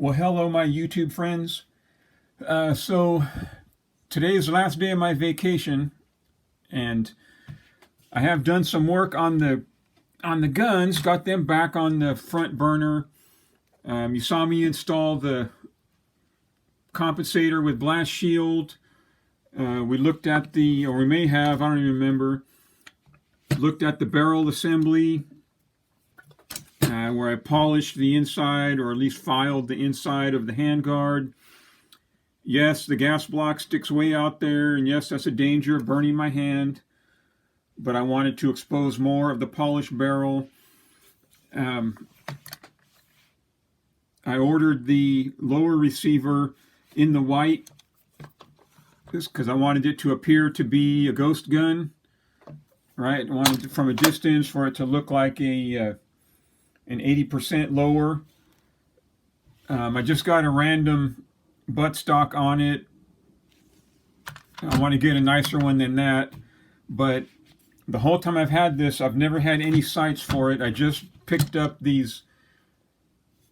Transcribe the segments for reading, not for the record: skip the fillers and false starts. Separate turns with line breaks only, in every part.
Well, hello, my YouTube friends. So today is the last day of my vacation, and I have done some work on the guns. Got them back on the front burner. You saw me install the compensator with blast shield. We looked at or we may have, I don't even remember. Looked at the barrel assembly, where I polished the inside, or at least filed the inside of the handguard. Yes, the gas block sticks way out there, and yes, that's a danger of burning my hand, but I wanted to expose more of the polished barrel. I ordered the lower receiver in the white because I wanted it to appear to be a ghost gun, right? I wanted it from a distance for it to look like an 80% lower. I just got a random buttstock on it. I want to get a nicer one than that, but the whole time I've had this, I've never had any sights for it. I just picked up these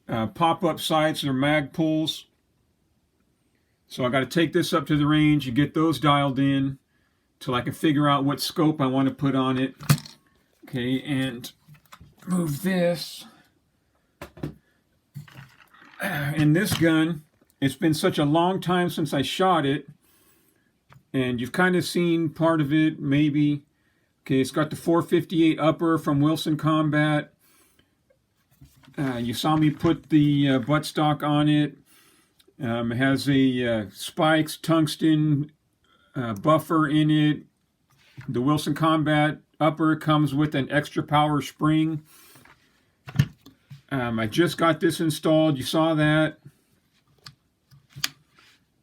pop-up sights or mag pulls, so I got to take this up to the range and get those dialed in till I can figure out what scope I want to put on it. Okay, and move this. And this gun, it's been such a long time since I shot it, and you've kind of seen part of it, maybe. Okay, it's got the 458 upper from Wilson Combat. You saw me put the buttstock on it. It has a spikes, tungsten buffer in it. The Wilson Combat upper comes with an extra power spring. I just got this installed. You saw that.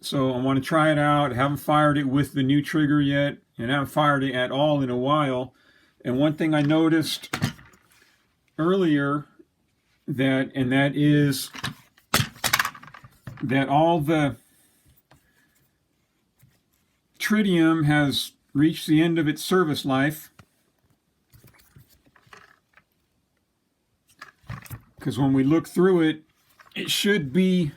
So I want to try it out. I haven't fired it with the new trigger yet, and I haven't fired it at all in a while. And one thing I noticed earlier, that is that all the tritium has reached the end of its service life. Because when we look through it, it should be,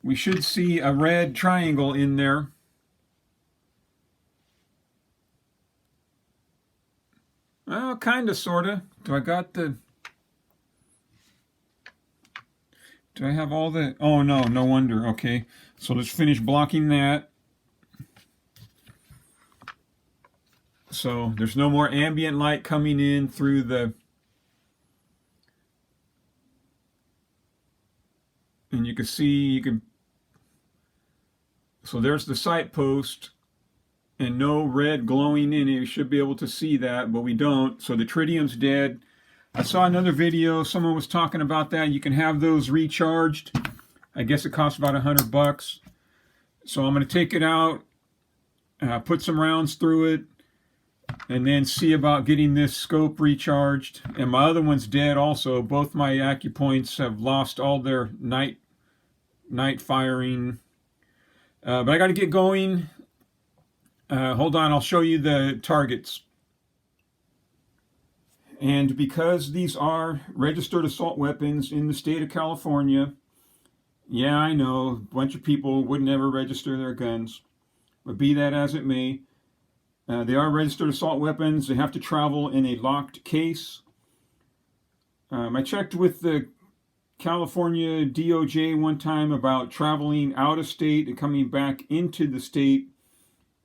we should see a red triangle in there. Well, kind of, sort of. Do I have all the, oh no, no wonder. Okay, so let's finish blocking that. So there's no more ambient light coming in through the, and you can see, so there's the sight post, and no red glowing in it. You should be able to see that, but we don't. So the tritium's dead. I saw another video, someone was talking about that. You can have those recharged. I guess it costs about $100. So I'm going to take it out, put some rounds through it, and then see about getting this scope recharged. And my other one's dead also. Both my AccuPoints have lost all their night firing. But I got to get going. Hold on, I'll show you the targets. And because these are registered assault weapons in the state of California, yeah, I know, a bunch of people would never register their guns. But be that as it may, they are registered assault weapons. They have to travel in a locked case. I checked with the California DOJ one time about traveling out of state and coming back into the state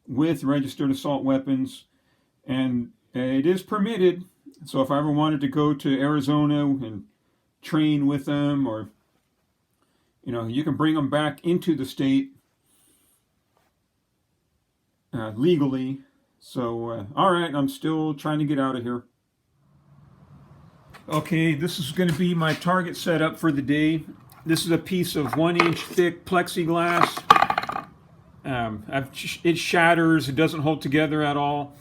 with registered assault weapons, and it is permitted. So if I ever wanted to go to Arizona and train with them, or you can bring them back into the state legally. So all right, I'm still trying to get out of here. Okay, this is going to be my target setup for the day. This is a piece of 1-inch thick plexiglass. It shatters. It doesn't hold together at all.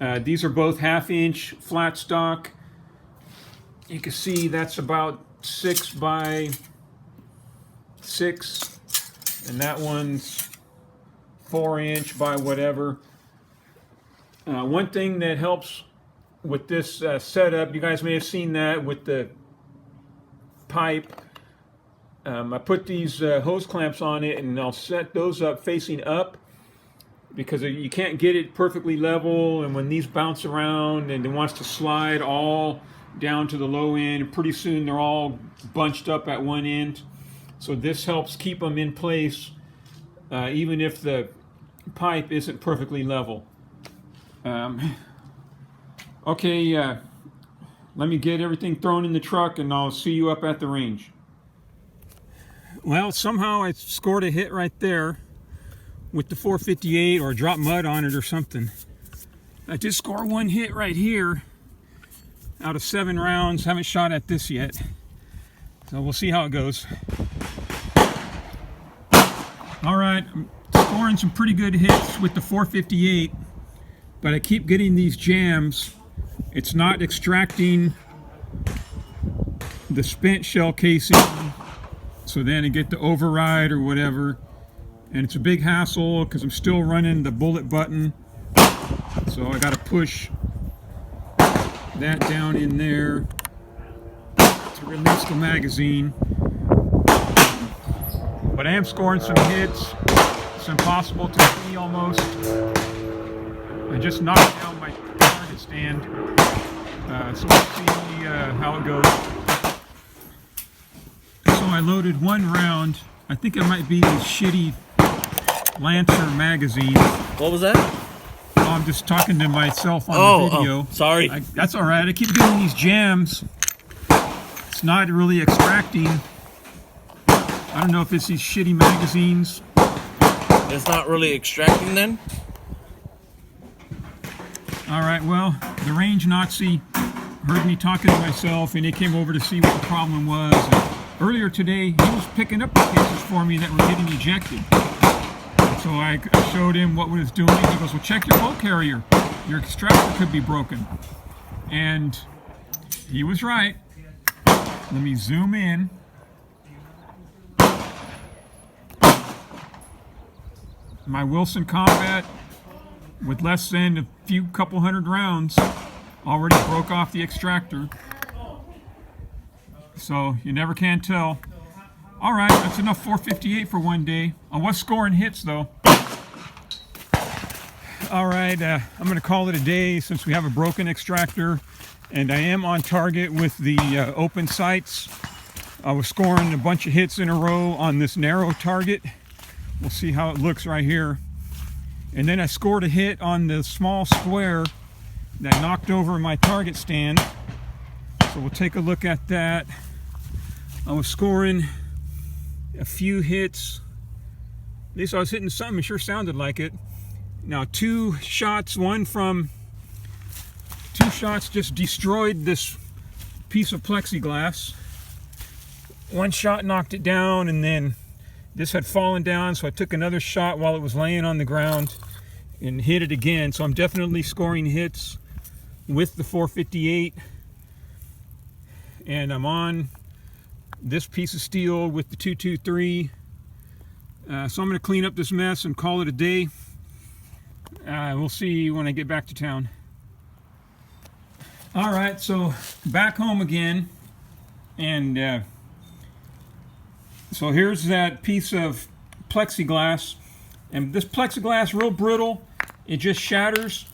These are both 1/2-inch flat stock. You can see that's about 6 by 6, and that one's 4-inch by whatever. One thing that helps with this setup. You guys may have seen that with the pipe. I put these hose clamps on it, and I'll set those up facing up because you can't get it perfectly level, and when these bounce around and it wants to slide all down to the low end, pretty soon they're all bunched up at one end. So this helps keep them in place even if the pipe isn't perfectly level. Okay, let me get everything thrown in the truck and I'll see you up at the range. Well, somehow I scored a hit right there with the 458, or dropped mud on it or something. I did score one hit right here out of 7 rounds. Haven't shot at this yet, so we'll see how it goes. All right, I'm scoring some pretty good hits with the 458, but I keep getting these jams. It's not extracting the spent shell casing, so then I get the override or whatever, and it's a big hassle because I'm still running the bullet button, so I got to push that down in there to release the magazine. But I am scoring some hits. It's impossible to see almost. I just knocked down my target stand, so we'll see how it goes. So I loaded 1 round. I think it might be this shitty Lancer magazine.
What was that?
Oh, I'm just talking to myself on the video.
Oh, sorry.
That's all right. I keep getting these jams. It's not really extracting. I don't know if it's these shitty magazines.
It's not really extracting then?
All right, well, the range Nazi heard me talking to myself, and he came over to see what the problem was. And earlier today, he was picking up the cases for me that were getting ejected. So I showed him what it was doing. He goes, well, check your bolt carrier. Your extractor could be broken. And he was right. Let me zoom in. My Wilson Combat, with less than a couple hundred rounds, already broke off the extractor. So you never can tell. All right, that's enough 458 for one day. I was scoring hits though. All right, I'm going to call it a day since we have a broken extractor, and I am on target with the open sights. I was scoring a bunch of hits in a row on this narrow target. We'll see how it looks right here. And then I scored a hit on the small square that knocked over my target stand. So we'll take a look at that. I was scoring a few hits. At least I was hitting something. It sure sounded like it. Now 2 shots, two shots just destroyed this piece of plexiglass. 1 shot knocked it down, and then this had fallen down, so I took another shot while it was laying on the ground and hit it again. So I'm definitely scoring hits with the 458. And I'm on this piece of steel with the 223. So I'm going to clean up this mess and call it a day. We'll see when I get back to town. All right, so back home again. And so here's that piece of plexiglass, and this plexiglass real brittle, it just shatters.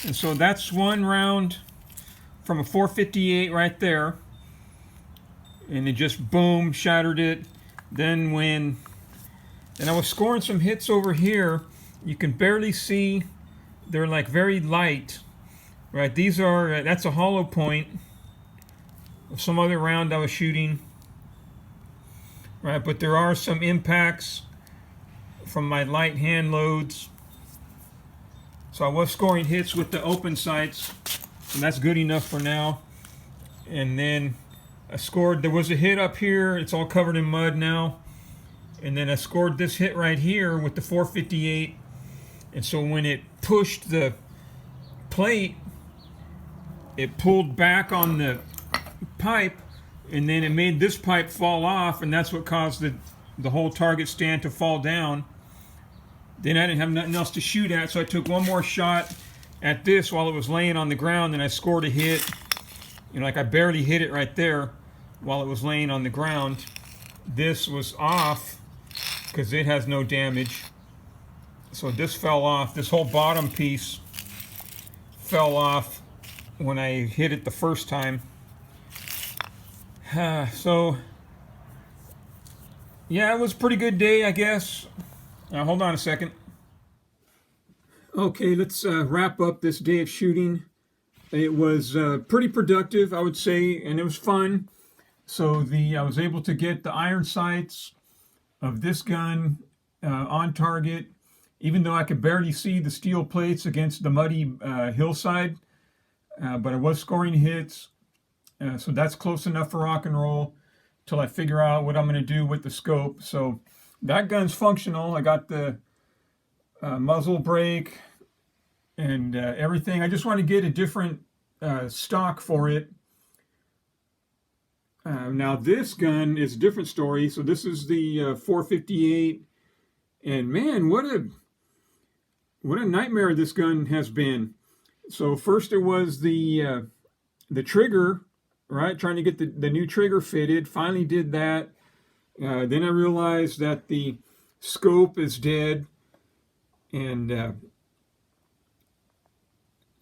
And so that's 1 round from a 458 right there, and it just boom shattered it. Then I was scoring some hits over here. You can barely see, they're like very light, right? These are that's a hollow point of some other round I was shooting. Right, but there are some impacts from my light hand loads. So I was scoring hits with the open sights, and that's good enough for now. And then I scored, there was a hit up here, it's all covered in mud now. And then I scored this hit right here with the 458. And so when it pushed the plate, it pulled back on the pipe, and then it made this pipe fall off, and that's what caused the whole target stand to fall down. Then I didn't have nothing else to shoot at, so I took 1 more shot at this while it was laying on the ground, and I scored a hit. Like I barely hit it right there while it was laying on the ground. This was off because it has no damage. So this fell off. This whole bottom piece fell off when I hit it the first time. So, yeah, it was a pretty good day, I guess. Hold on a second. Okay, let's wrap up this day of shooting. It was pretty productive, I would say, and it was fun. So I was able to get the iron sights of this gun on target, even though I could barely see the steel plates against the muddy hillside. But I was scoring hits, so that's close enough for rock and roll till I figure out what I'm going to do with the scope. So that gun's functional. I got the muzzle brake and everything. I just want to get a different stock for it. Now this gun is a different story. So this is the 458, and man, what a nightmare this gun has been. So first it was the trigger, right? Trying to get the new trigger fitted. Finally did that. Then I realized that the scope is dead, and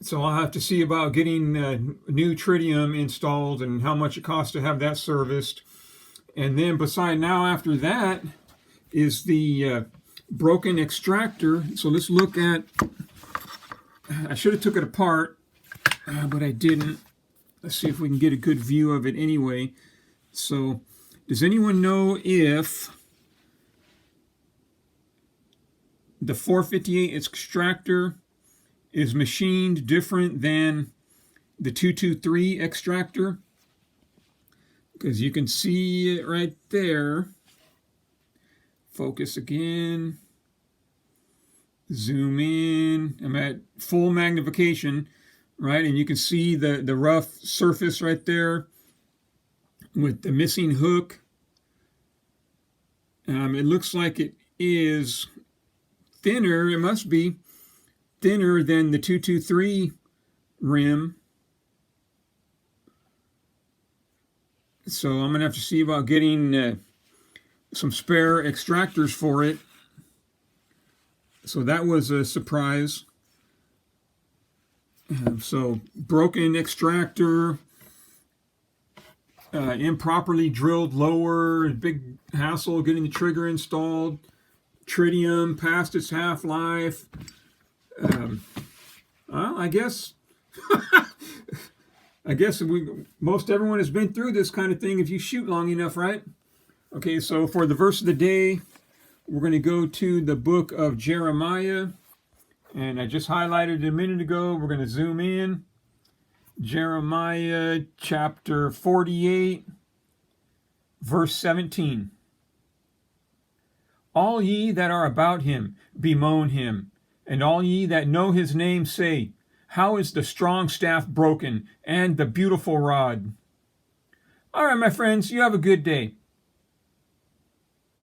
so I'll have to see about getting new tritium installed and how much it costs to have that serviced. And then after that is the broken extractor. So let's look at, I should have took it apart, but I didn't. Let's see if we can get a good view of it anyway. So does anyone know if the 458 extractor is machined different than the 223 extractor? Because you can see it right there. Focus again. Zoom in. I'm at full magnification, right? And you can see the rough surface right there with the missing hook. It looks like it is thinner. It must be thinner than the 223 rim. So I'm going to have to see about getting some spare extractors for it. So that was a surprise. So broken extractor, improperly drilled lower, big hassle getting the trigger installed, tritium past its half-life. I guess most everyone has been through this kind of thing if you shoot long enough, right? Okay, so for the verse of the day, we're going to go to the book of Jeremiah, and I just highlighted it a minute ago. We're going to zoom in. Jeremiah chapter 48, verse 17. All ye that are about him, bemoan him. And all ye that know his name say, how is the strong staff broken, and the beautiful rod? All right, my friends, you have a good day.